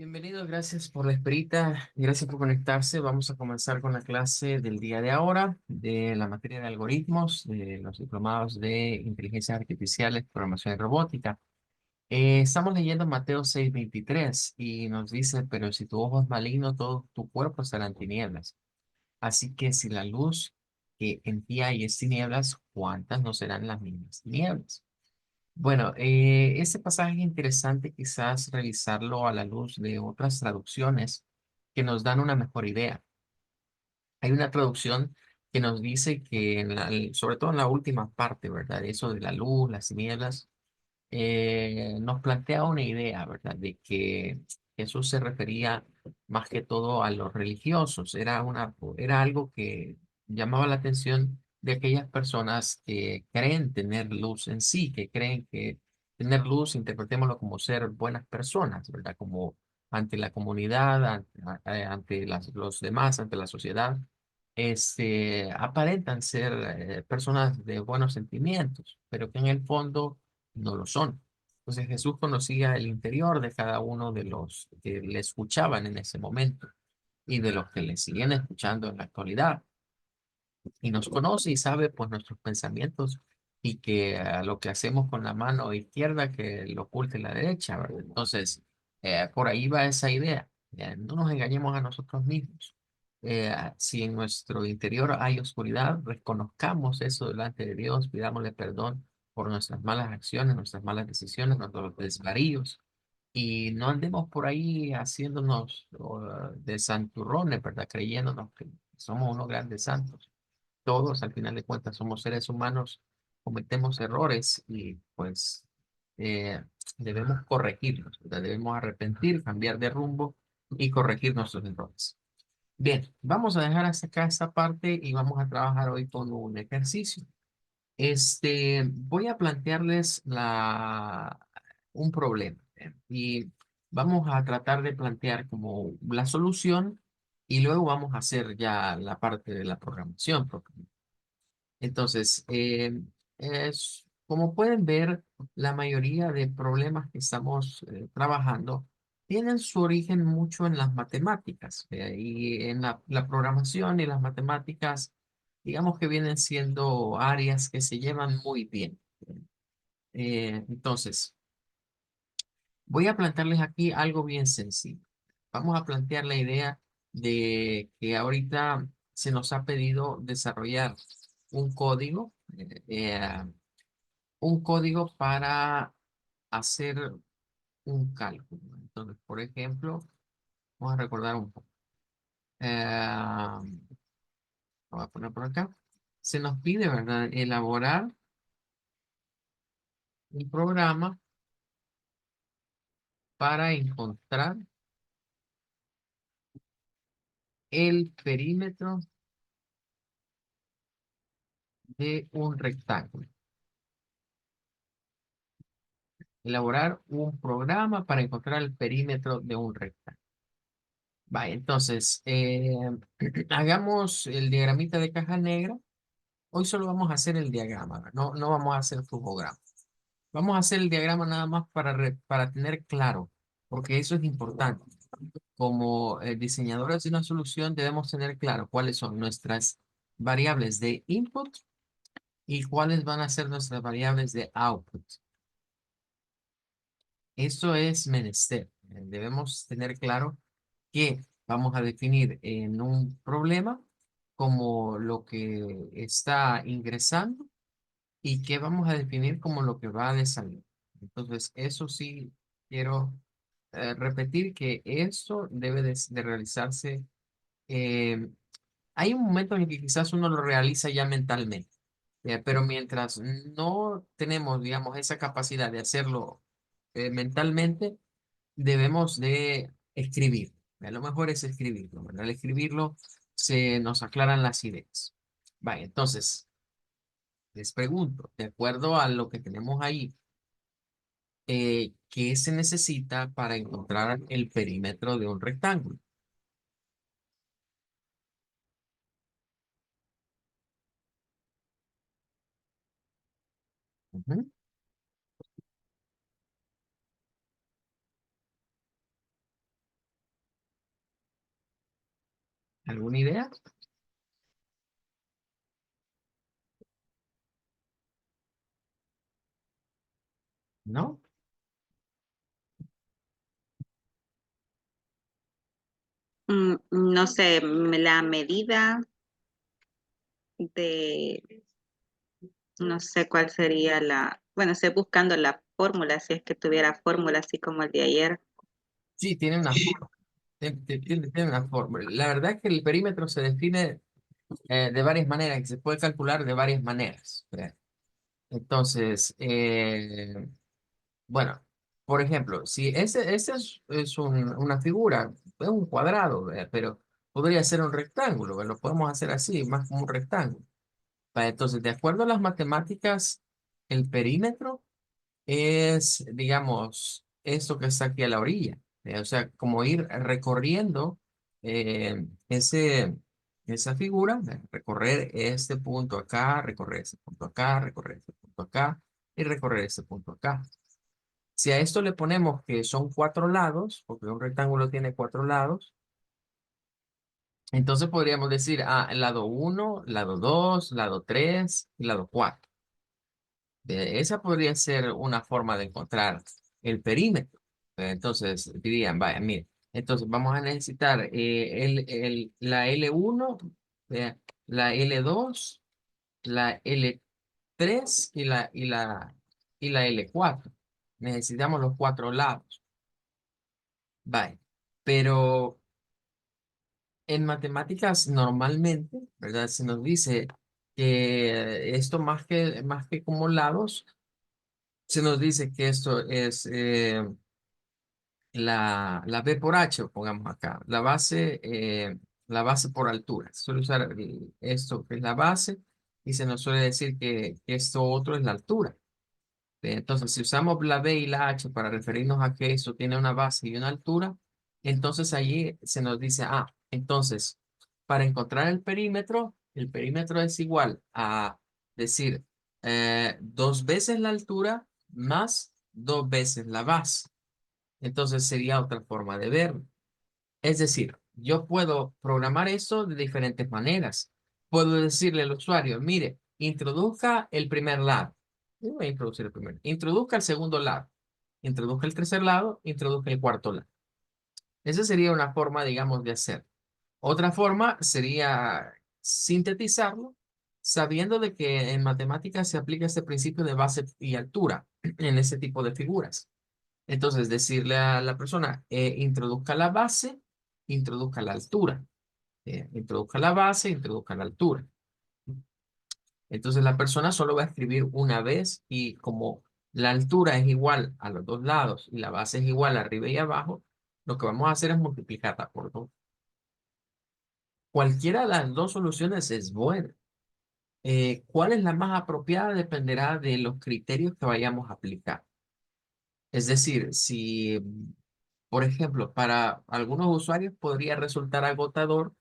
Bienvenidos, gracias por la esperita, gracias por conectarse. Vamos a comenzar con la clase del día de ahora de la materia de algoritmos, de los diplomados de inteligencia artificial, programación y robótica. Estamos leyendo Mateo 6:23 y nos dice, pero si tu ojo es maligno, todo tu cuerpo estará en tinieblas. Así que si la luz que en ti hay es tinieblas, ¿cuántas no serán las mismas tinieblas? Bueno, este pasaje es interesante quizás revisarlo a la luz de otras traducciones que nos dan una mejor idea. Hay una traducción que nos dice que, sobre todo en la última parte, ¿verdad? Eso de la luz, las tinieblas, nos plantea una idea, ¿verdad? De que Jesús se refería más que todo a los religiosos. Era algo que llamaba la atención de aquellas personas que creen tener luz en sí, que creen que tener luz, interpretémoslo como ser buenas personas, ¿verdad? Como ante la comunidad, ante los demás, ante la sociedad, aparentan ser personas de buenos sentimientos, pero que en el fondo no lo son. Entonces Jesús conocía el interior de cada uno de los que le escuchaban en ese momento y de los que le siguen escuchando en la actualidad. Y nos conoce y sabe pues nuestros pensamientos y que lo que hacemos con la mano izquierda que lo oculte la derecha, ¿verdad? Entonces, por ahí va esa idea. No nos engañemos a nosotros mismos. Si en nuestro interior hay oscuridad, reconozcamos eso delante de Dios, pidámosle perdón por nuestras malas acciones, nuestras malas decisiones, nuestros desvaríos. Y no andemos por ahí haciéndonos de santurrones, ¿verdad? Creyéndonos que somos unos grandes santos. Todos, al final de cuentas, somos seres humanos, cometemos errores y pues eh, debemos corregirlos, ¿verdad? Debemos arrepentir, cambiar de rumbo y corregir nuestros errores. Bien, vamos a dejar hasta acá esta parte y vamos a trabajar hoy con un ejercicio. Voy a plantearles un problema, ¿eh? Y vamos a tratar de plantear como la solución y luego vamos a hacer ya la parte de la programación. Entonces, como pueden ver, la mayoría de problemas que estamos trabajando tienen su origen mucho en las matemáticas, y en la programación y las matemáticas, digamos que vienen siendo áreas que se llevan muy bien. Entonces, voy a plantearles aquí algo bien sencillo. Vamos a plantear la idea de que ahorita se nos ha pedido desarrollar un código. Un código para hacer un cálculo. Entonces, por ejemplo, vamos a recordar un poco. Lo voy a poner por acá. Se nos pide, ¿verdad? Elaborar un programa para encontrar el perímetro de un rectángulo. Elaborar un programa para encontrar el perímetro de un rectángulo. Vale, entonces, hagamos el diagramita de caja negra. Hoy solo vamos a hacer el diagrama, ¿verdad? No, no vamos a hacer flujograma. Vamos a hacer el diagrama nada más para tener claro, porque eso es importante. Como diseñadores de una solución debemos tener claro cuáles son nuestras variables de input y cuáles van a ser nuestras variables de output. Eso es menester. Debemos tener claro que vamos a definir en un problema como lo que está ingresando y qué vamos a definir como lo que va de salir. Entonces, eso sí quiero repetir que esto debe de realizarse. eh, Hay un momento en el que quizás uno lo realiza ya mentalmente, pero mientras no tenemos, digamos, esa capacidad de hacerlo mentalmente, debemos de escribir. A lo mejor es escribirlo, ¿verdad? Al escribirlo se nos aclaran las ideas. Vale, entonces, les pregunto, de acuerdo a lo que tenemos ahí, ¿qué se necesita para encontrar el perímetro de un rectángulo? Ujú. ¿Alguna idea? ¿No? No sé, la medida de, no sé cuál sería bueno, estoy buscando la fórmula, si es que tuviera fórmula así como el de ayer. Sí, tiene una forma. Tiene una forma. La verdad es que el perímetro se define de varias maneras y se puede calcular de varias maneras. ¿Verdad? Entonces, bueno, por ejemplo, si ese es una figura, es un cuadrado, ¿verdad? Pero podría ser un rectángulo, ¿verdad? Lo podemos hacer así, más como un rectángulo. Entonces, de acuerdo a las matemáticas, el perímetro es, digamos, esto que está aquí a la orilla. O sea, como ir recorriendo esa figura, recorrer este punto acá, recorrer ese punto acá, recorrer este punto acá y recorrer este punto acá. Si a esto le ponemos que son cuatro lados, porque un rectángulo tiene cuatro lados, entonces podríamos decir, el lado uno, lado 2, lado 3 y lado 4. Esa podría ser una forma de encontrar el perímetro. Entonces dirían, vaya, mire, entonces vamos a necesitar la L1, eh, la L2, la L3 y la L4. Necesitamos los cuatro lados. Vaya, pero en matemáticas normalmente, ¿verdad? Se nos dice que esto más que como lados, se nos dice que esto es la B por H, pongamos acá, la base por altura. Se suele usar esto que es la base y se nos suele decir que esto otro es la altura. Entonces, si usamos la B y la H para referirnos a que eso tiene una base y una altura, entonces allí se nos dice, entonces, para encontrar el perímetro es igual a decir dos veces la altura más dos veces la base. Entonces sería otra forma de verlo. Es decir, yo puedo programar esto de diferentes maneras. Puedo decirle al usuario, mire, introduzca el primer lado. Yo voy a introducir el primero. Introduzca el segundo lado. Introduzca el tercer lado. Introduzca el cuarto lado. Esa sería una forma, digamos, de hacer. Otra forma sería sintetizarlo, sabiendo de que en matemáticas se aplica este principio de base y altura en ese tipo de figuras. Entonces, decirle a la persona, introduzca la base, introduzca la altura. Introduzca la base, introduzca la altura. Entonces, la persona solo va a escribir una vez y como la altura es igual a los dos lados y la base es igual arriba y abajo, lo que vamos a hacer es multiplicarla por dos. Cualquiera de las dos soluciones es buena. ¿Cuál es la más apropiada? Dependerá de los criterios que vayamos a aplicar. Es decir, si, por ejemplo, para algunos usuarios podría resultar agotador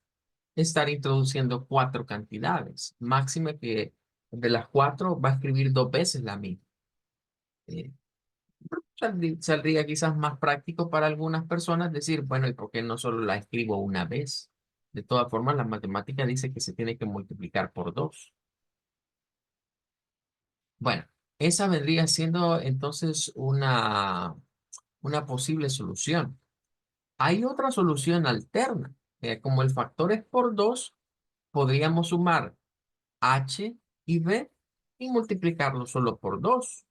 estar introduciendo cuatro cantidades. Máxime que de las cuatro va a escribir dos veces la misma. Eh, saldría quizás más práctico para algunas personas decir, bueno, ¿y por qué no solo la escribo una vez? De todas formas, la matemática dice que se tiene que multiplicar por dos. Bueno, esa vendría siendo entonces una posible solución. Hay otra solución alterna. Como el factor es por 2, podríamos sumar h y b y multiplicarlo solo por 2.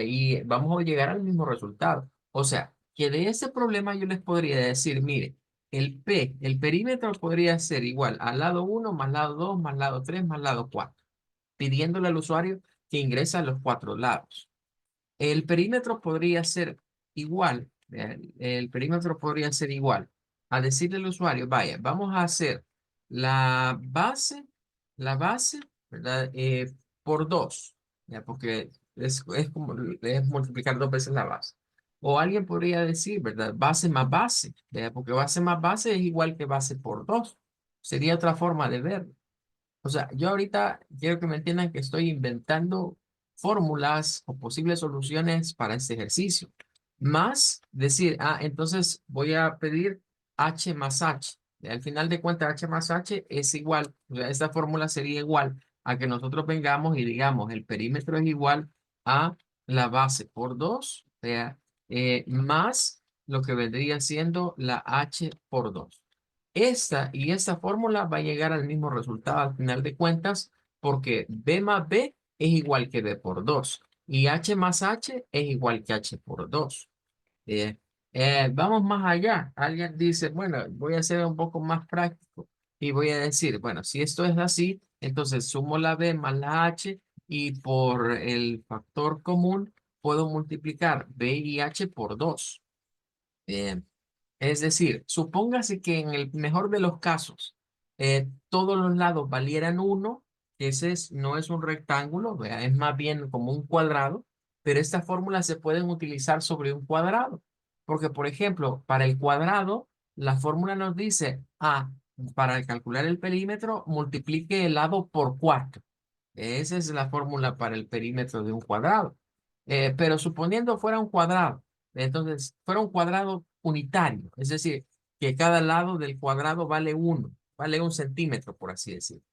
Y vamos a llegar al mismo resultado. O sea, que de ese problema yo les podría decir, mire, el perímetro podría ser igual al lado uno más lado 2 más lado 3 más lado 4, pidiéndole al usuario que ingrese a los cuatro lados. El perímetro podría ser igual, el perímetro podría ser igual a decirle al usuario, vaya, vamos a hacer la base, la base, ¿verdad? Por dos, ¿ya? Porque es como es multiplicar dos veces la base. O alguien podría decir, ¿verdad? Base más base, ¿ya? Porque base más base es igual que base por dos. Sería otra forma de verlo. O sea, yo ahorita quiero que me entiendan que estoy inventando fórmulas o posibles soluciones para este ejercicio. Más decir, entonces voy a pedir h más h. Al final de cuentas, H más H es igual, o sea, esta fórmula sería igual a que nosotros vengamos y digamos, el perímetro es igual a la base por 2, o sea, más lo que vendría siendo la H por 2. Esta y esta fórmula va a llegar al mismo resultado al final de cuentas, porque B más B es igual que B por 2 y H más H es igual que H por 2. Eh, vamos más allá. Alguien dice, bueno, voy a ser un poco más práctico y voy a decir, bueno, si esto es así, entonces sumo la B más la H y por el factor común puedo multiplicar B y H por 2. Es decir, supóngase que en el mejor de los casos todos los lados valieran 1, que no es un rectángulo, ¿vea? Es más bien como un cuadrado, pero estas fórmulas se pueden utilizar sobre un cuadrado. Porque, por ejemplo, para el cuadrado, la fórmula nos dice, para calcular el perímetro, multiplique el lado por 4. Esa es la fórmula para el perímetro de un cuadrado. Pero suponiendo fuera un cuadrado, entonces fuera un cuadrado unitario, es decir, que cada lado del cuadrado vale 1, vale 1 centímetro, por así decirlo,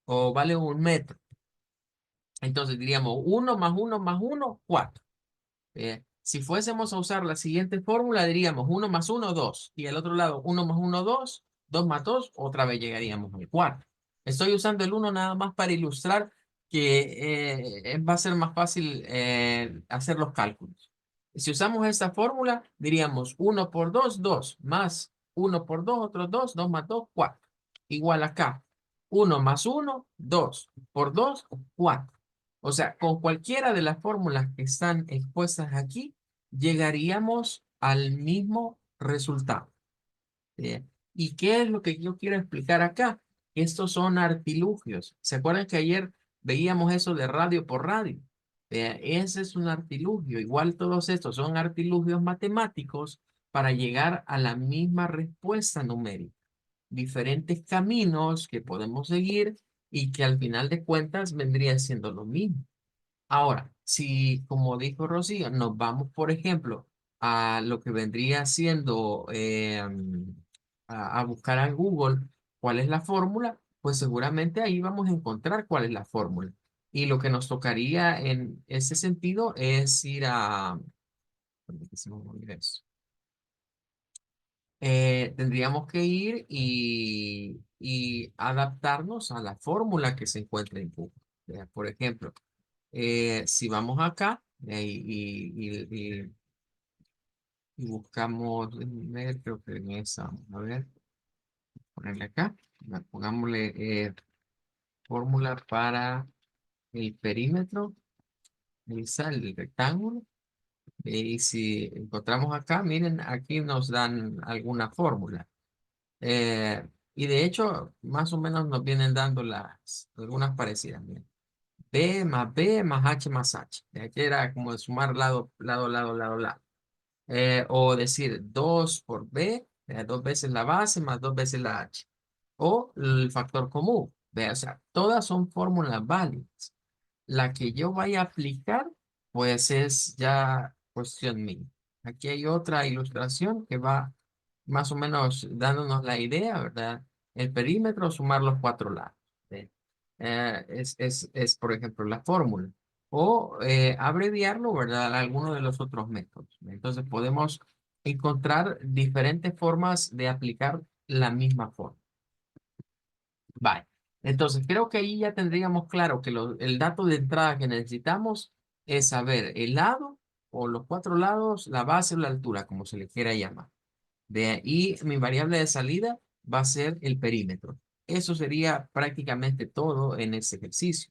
o vale 1 metro. Entonces diríamos 1 más 1 más 1, 4. Si fuésemos a usar la siguiente fórmula, diríamos 1 más 1, 2. Y al otro lado, 1 más 1, 2. 2 más 2, otra vez llegaríamos al 4. Estoy usando el 1 nada más para ilustrar que va a ser más fácil hacer los cálculos. Si usamos esta fórmula, diríamos 1 por 2, 2, más 1 por 2, otros 2, 2 más 2, 4. Igual acá, 1 más 1, 2, por 2, 4. O sea, con cualquiera de las fórmulas que están expuestas aquí, llegaríamos al mismo resultado. Bien. ¿Y qué es lo que yo quiero explicar acá? Estos son artilugios. ¿Se acuerdan que ayer veíamos eso de radio por radio? Ese es un artilugio. Igual todos estos son artilugios matemáticos para llegar a la misma respuesta numérica. Diferentes caminos que podemos seguir y que al final de cuentas vendría siendo lo mismo. Ahora, si, como dijo Rocío, nos vamos, por ejemplo, a lo que vendría siendo a buscar a Google cuál es la fórmula, pues seguramente ahí vamos a encontrar cuál es la fórmula. Y lo que nos tocaría en ese sentido es ir a... ¿dónde que se me olvidó eso? Tendríamos que ir y adaptarnos a la fórmula que se encuentra en Google. Por ejemplo, si vamos acá y buscamos, déjenme ver, creo que en esa, vamos a ver, ponerle acá, pongámosle fórmula para el perímetro, el rectángulo, y si encontramos acá, miren, aquí nos dan alguna fórmula. Eh, y de hecho, más o menos nos vienen dando algunas parecidas. Miren. B más H más H. De aquí era como de sumar lado. O decir 2 por B, 2 veces la base más 2 veces la H. O el factor común. O sea, todas son fórmulas válidas. La que yo vaya a aplicar, pues es ya cuestión mía. Aquí hay otra ilustración que va más o menos dándonos la idea, ¿verdad? El perímetro, sumar los 4 lados. ¿Ve? Es, por ejemplo, la fórmula. O abreviarlo, ¿verdad? Alguno de los otros métodos. Entonces podemos encontrar diferentes formas de aplicar la misma forma. Vale. Entonces, creo que ahí ya tendríamos claro que el dato de entrada que necesitamos es saber el lado o los 4 lados, la base o la altura, como se le quiera llamar. De ahí, mi variable de salida va a ser el perímetro. Eso sería prácticamente todo en ese ejercicio.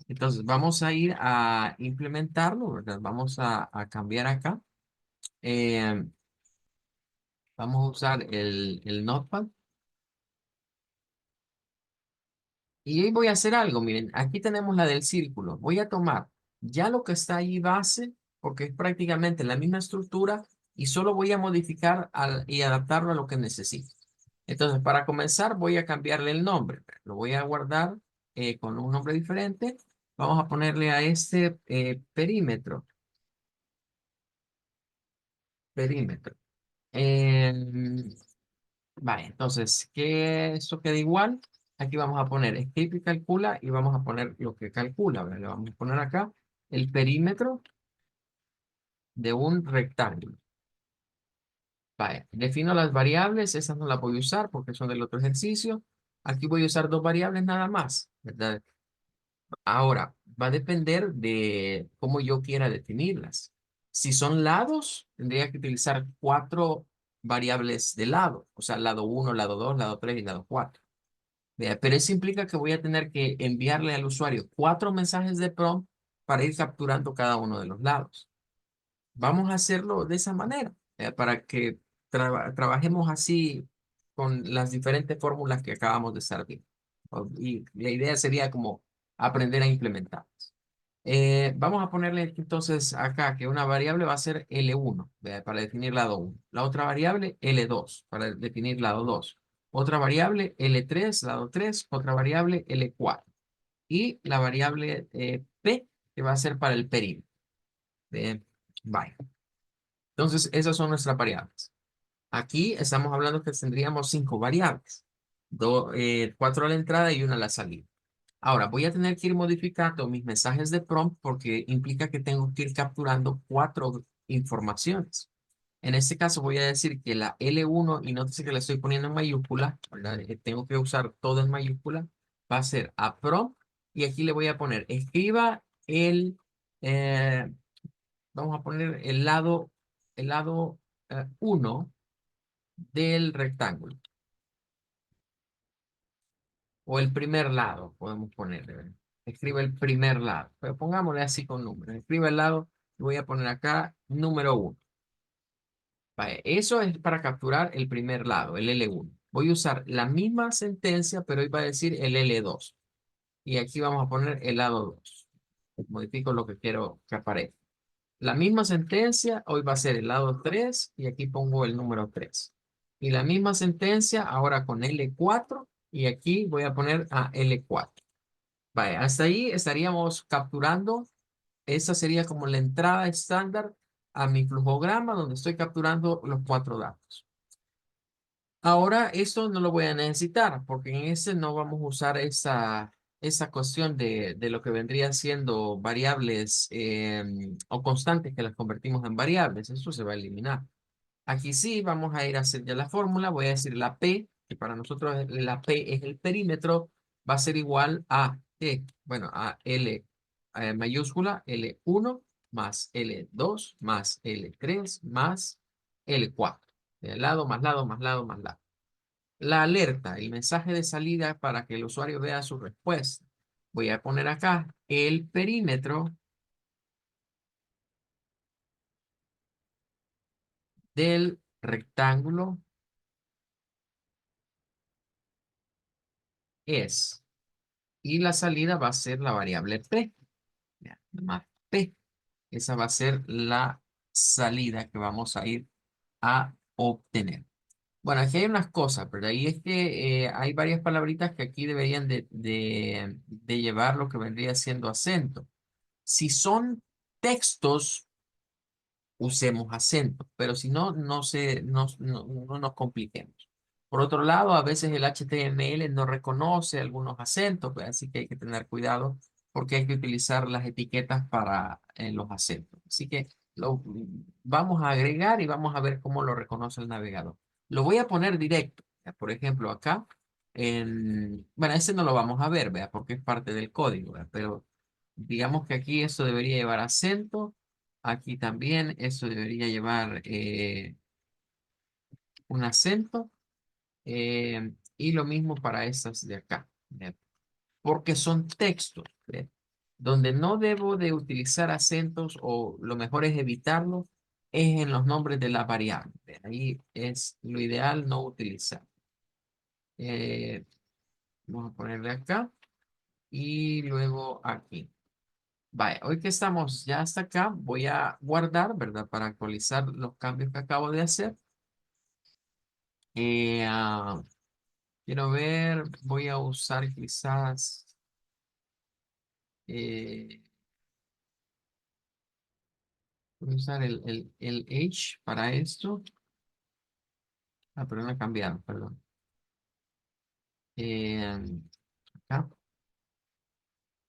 Entonces, vamos a ir a implementarlo, ¿verdad? Vamos a cambiar acá. Eh, vamos a usar el Notepad. Y hoy voy a hacer algo, miren, aquí tenemos la del círculo. Voy a tomar ya lo que está ahí base, porque es prácticamente la misma estructura, y solo voy a modificar y adaptarlo a lo que necesito. Entonces, para comenzar, voy a cambiarle el nombre. Lo voy a guardar con un nombre diferente. Vamos a ponerle a este perímetro. Perímetro. Vale, entonces, ¿qué esto queda igual? Aquí vamos a poner escape y calcula y vamos a poner lo que calcula. ¿Verdad? Le vamos a poner acá el perímetro de un rectángulo. Vale, defino las variables, esas no las voy a usar porque son del otro ejercicio. Aquí voy a usar dos variables nada más, ¿verdad? Ahora, va a depender de cómo yo quiera definirlas. Si son lados, tendría que utilizar cuatro variables de lado, o sea, lado uno, lado 2, lado 3 y lado 4. Vea, pero eso implica que voy a tener que enviarle al usuario cuatro mensajes de prompt para ir capturando cada uno de los lados. Vamos a hacerlo de esa manera, para que trabajemos así con las diferentes fórmulas que acabamos de estar viendo. Y la idea sería como aprender a implementar. Vamos a ponerle entonces acá que una variable va a ser L1, ¿vea? Para definir lado 1. La otra variable L2 para definir lado 2. Otra variable L3, lado 3. Otra variable L4. Y la variable P que va a ser para el perímetro. Vaya. Entonces, esas son nuestras variables. Aquí estamos hablando que tendríamos cinco variables. Cuatro a la entrada y una a la salida. Ahora, voy a tener que ir modificando mis mensajes de prompt porque implica que tengo que ir capturando cuatro informaciones. En este caso voy a decir que la L1, y nótese que la estoy poniendo en mayúscula, ¿verdad? Tengo que usar todo en mayúscula, va a ser a prompt, y aquí le voy a poner, escriba eh, vamos a poner el lado 1 del rectángulo, o el primer lado, podemos ponerle, ¿verdad? Escribe el primer lado, pero pongámosle así con números. Escribe el lado, y voy a poner acá número 1. Vale, eso es para capturar el primer lado, el L1. Voy a usar la misma sentencia, pero hoy va a decir el L2. Y aquí vamos a poner el lado 2. Modifico lo que quiero que aparezca. La misma sentencia, hoy va a ser el lado 3 y aquí pongo el número 3. Y la misma sentencia ahora con L4 y aquí voy a poner a L4. Vale, hasta ahí estaríamos capturando. Esa sería como la entrada estándar a mi flujograma donde estoy capturando los cuatro datos. Ahora, esto no lo voy a necesitar porque en ese no vamos a usar esa cuestión de lo que vendría siendo variables o constantes que las convertimos en variables. Eso se va a eliminar. Aquí sí vamos a ir a hacer ya la fórmula. Voy a decir la P, que para nosotros la P es el perímetro, va a ser igual a E, bueno, a L mayúscula, L1 más L2 más L3 más L4. De lado más lado más lado más lado. La alerta, el mensaje de salida para que el usuario vea su respuesta. Voy a poner acá el perímetro del rectángulo es. Y la salida va a ser la variable P. Ya, más P. Esa va a ser la salida que vamos a ir a obtener. Bueno, aquí hay unas cosas, ¿verdad? Y es que hay varias palabritas que aquí deberían de llevar lo que vendría siendo acento. Si son textos, usemos acento, pero si no, no nos compliquemos. Por otro lado, a veces el HTML no reconoce algunos acentos, pues, así que hay que tener cuidado porque hay que utilizar las etiquetas para los acentos. Así que lo vamos a agregar y vamos a ver cómo lo reconoce el navegador. Lo voy a poner directo. Ya, por ejemplo, acá, bueno, ese no lo vamos a ver, vea, porque es parte del código, ¿verdad? Pero digamos que aquí esto debería llevar acento. Aquí también eso debería llevar un acento y lo mismo para estas de acá, ¿ve? Porque son textos, ¿ve? Donde no debo de utilizar acentos o lo mejor es evitarlo es en los nombres de las variables. ¿Ve? Ahí es lo ideal no utilizar. Eh, Vamos a ponerle acá y luego aquí. Vale, hoy que estamos ya hasta acá, voy a guardar, ¿verdad? Para actualizar los cambios que acabo de hacer. Eh, ah, Quiero ver, voy a usar quizás, eh, voy a usar el H para esto. Ah, pero no he cambiado, perdón. Eh, acá.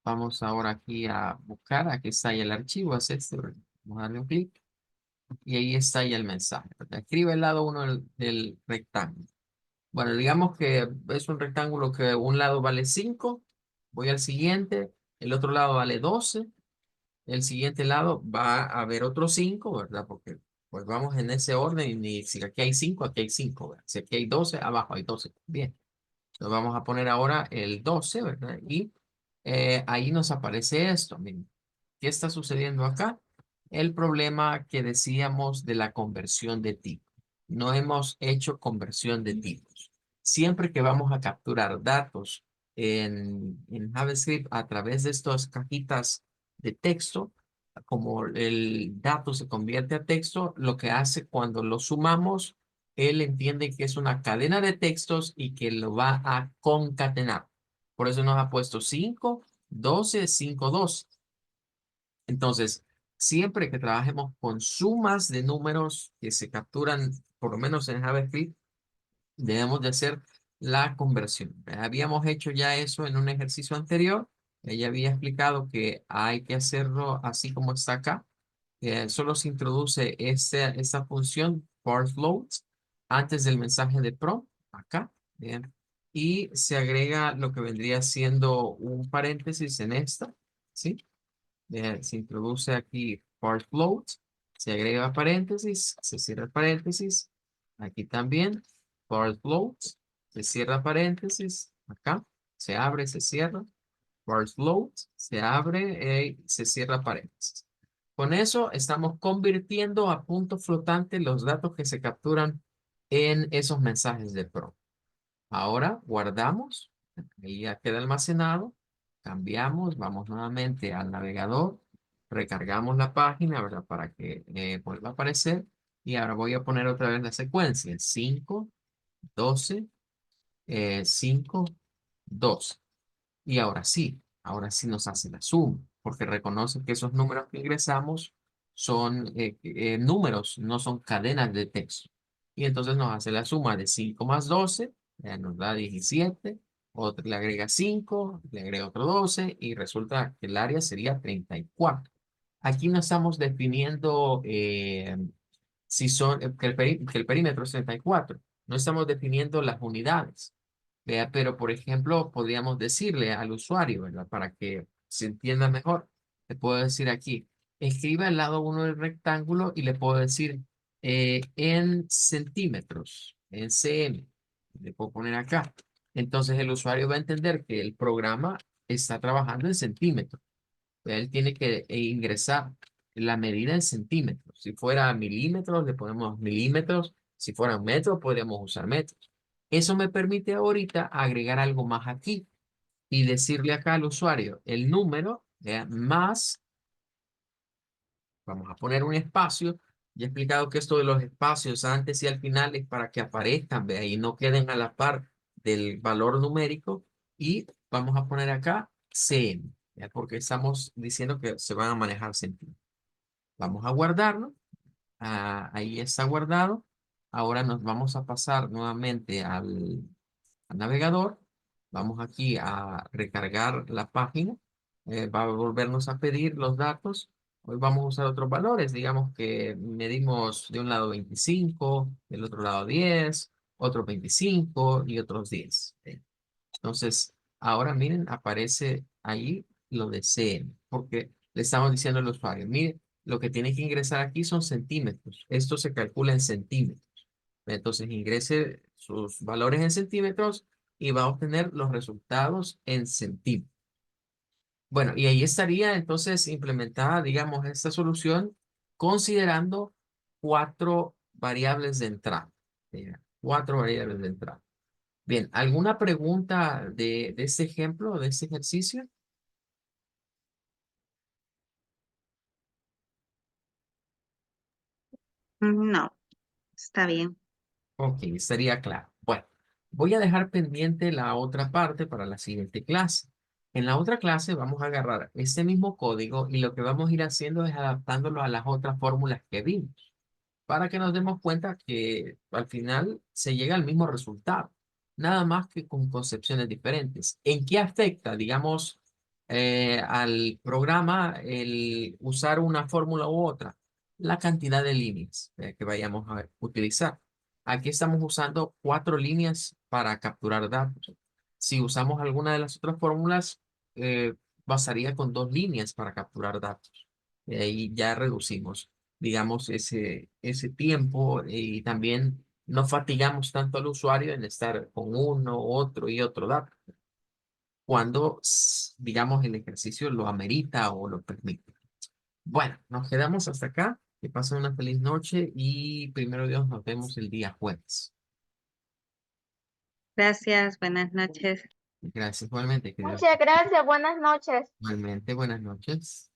Vamos ahora aquí a buscar. Aquí está ya el archivo. Es este, ¿verdad? Vamos a darle un clic. Y ahí está ya el mensaje, ¿verdad? Escribe el lado uno del rectángulo. Bueno, digamos que es un rectángulo que un lado vale 5. Voy al siguiente. El otro lado vale 12. El siguiente lado va a haber otro 5, ¿verdad? Porque pues vamos en ese orden y si aquí hay 5, aquí hay 5, ¿verdad? Si aquí hay 12, abajo hay 12. Bien. Entonces vamos a poner ahora el 12, ¿verdad? Y ahí nos aparece esto. Miren, ¿qué está sucediendo acá? El problema que decíamos de la conversión de tipo. No hemos hecho conversión de tipos. Siempre que vamos a capturar datos en JavaScript a través de estas cajitas de texto, como el dato se convierte a texto, lo que hace cuando lo sumamos, él entiende que es una cadena de textos y que lo va a concatenar. Por eso nos ha puesto 5, 12, 5, 2. Entonces, siempre que trabajemos con sumas de números que se capturan, por lo menos en JavaScript, debemos de hacer la conversión. Habíamos hecho ya eso en un ejercicio anterior. Ella había explicado que hay que hacerlo así como está acá. Solo se introduce esta función for floats antes del mensaje de prompt, acá. Bien. Y se agrega lo que vendría siendo un paréntesis en esta, ¿sí? Se introduce aquí for float, se agrega paréntesis, se cierra paréntesis, aquí también, for float, se cierra paréntesis, acá, se abre, se cierra, for float, se abre, se cierra paréntesis. Con eso estamos convirtiendo a punto flotante los datos que se capturan en esos mensajes de prompt. Ahora guardamos, ahí ya queda almacenado, cambiamos, vamos nuevamente al navegador, recargamos la página, ¿verdad? Para que vuelva a aparecer. Y ahora voy a poner otra vez la secuencia, 5, 12, 5, 2. Y ahora sí nos hace la suma, porque reconoce que esos números que ingresamos son números, no son cadenas de texto. Y entonces nos hace la suma de 5 más 12, nos da 17, otro le agrega 5, le agrega otro 12 y resulta que el área sería 34. Aquí no estamos definiendo si son, que el perímetro es 34. No estamos definiendo las unidades. Vea, pero por ejemplo, podríamos decirle al usuario, ¿verdad? Para que se entienda mejor. Le puedo decir aquí, escriba al lado uno del rectángulo y le puedo decir en centímetros, en cm. Le puedo poner acá. Entonces el usuario va a entender que el programa está trabajando en centímetros. Él tiene que ingresar la medida en centímetros. Si fuera milímetros, le ponemos milímetros. Si fuera metros, podríamos usar metros. Eso me permite ahorita agregar algo más aquí y decirle acá al usuario el número más, vamos a poner un espacio. Ya he explicado que esto de los espacios antes y al final es para que aparezcan, vea, y no queden a la par del valor numérico. Y vamos a poner acá cm, ¿ya? Porque estamos diciendo que se van a manejar centímetros. Vamos a guardarlo. Ahí está guardado. Ahora nos vamos a pasar nuevamente al navegador. Vamos aquí a recargar la página. Va a volvernos a pedir los datos. Hoy vamos a usar otros valores. Digamos que medimos de un lado 25, del otro lado 10, otros 25 y otros 10. Entonces, ahora miren, aparece ahí lo de cm, porque le estamos diciendo al usuario, mire, lo que tiene que ingresar aquí son centímetros. Esto se calcula en centímetros. Entonces, ingrese sus valores en centímetros y va a obtener los resultados en centímetros. Bueno, y ahí estaría entonces implementada, digamos, esta solución considerando cuatro variables de entrada. Cuatro variables de entrada. Bien, ¿alguna pregunta de este ejemplo, de este ejercicio? No, está bien. Ok, estaría claro. Bueno, voy a dejar pendiente la otra parte para la siguiente clase. En la otra clase vamos a agarrar este mismo código y lo que vamos a ir haciendo es adaptándolo a las otras fórmulas que vimos. para que nos demos cuenta que al final se llega al mismo resultado, nada más que con concepciones diferentes. ¿En qué afecta, digamos, al programa el usar una fórmula u otra? La cantidad de líneas que vayamos a utilizar. Aquí estamos usando 4 líneas para capturar datos. Si usamos alguna de las otras fórmulas, bastaría con 2 líneas para capturar datos. Y ahí ya reducimos, digamos, ese tiempo y también no fatigamos tanto al usuario en estar con uno, otro y otro dato, cuando, digamos, el ejercicio lo amerita o lo permite. Bueno, nos quedamos hasta acá. Que pasen una feliz noche y primero Dios nos vemos el día jueves. Gracias, buenas noches. Gracias igualmente, que Dios. Muchas gracias, buenas noches. Igualmente, buenas noches.